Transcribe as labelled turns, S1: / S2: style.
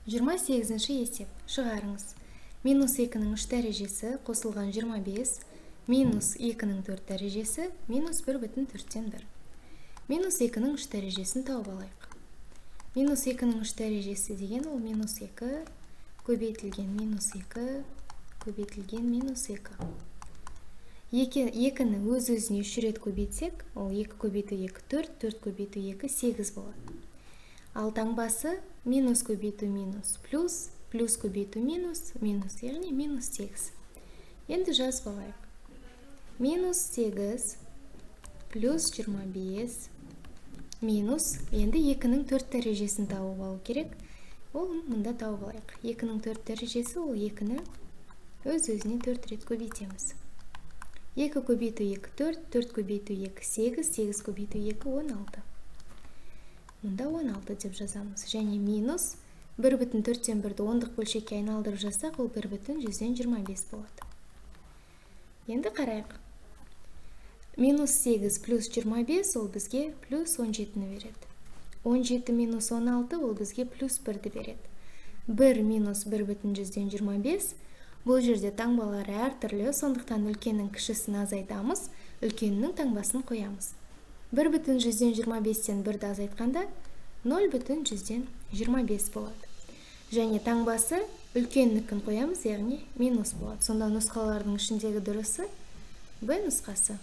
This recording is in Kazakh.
S1: 28-ші есеп. Шығарыңыз. Минус 2-нің 3 дәрежесі қосылған 25, минус 2-нің 4 дәрежесі, минус 1/4-тен 1. Минус 2-нің 3 дәрежесін тауып алайық. Минус 2-нің 3 дәрежесі деген ол минус 2 көбейтілген минус 2 көбейтілген минус 2. 2-ні өз-өзіне 3 рет көбейтсек, ол 2 көбейту 2 4, 4 көбейту 2 8 болады. Ал таңбасы минус көбейту минус плюс, плюс көбейту минус, минус, яғни минус 8. Енді жазып алайық. Минус 8 плюс 25 минус, енді 2-нің 4 дәрежесін тауып алу керек. Ол мұнда тауып алайық. 2-нің 4 дәрежесі, ол 2-ні өз-өзіне 4 рет көбейтеміз. 2 көбейту 2 4, 4 көбейту 2 8, 8 көбейту 2 16. Мұнда 16 деп жазамыз. Және минус 1/4-тен 1-ді ондық бөлшекке айналдырып жазсақ, ол 1/125 болады. Енді қарайық. Минус 8 плюс 25 ол бізге плюс 17-ні береді. 17 минус 16 ол бізге плюс 1-ді береді. 1 минус 1/125. Бұл жерде таңбалары әртүрлі, сондықтан үлкеннің кішісін азайтамыз, үлкеннің таңбасын қоямыз. 1/125-тен 1-ді азайтқанда 0/125 болады. Және таңбасы үлкеннікін қоямыз, яғни минус болады. Сонда нұсқалардың ішіндегі дұрысы Б нұсқасы.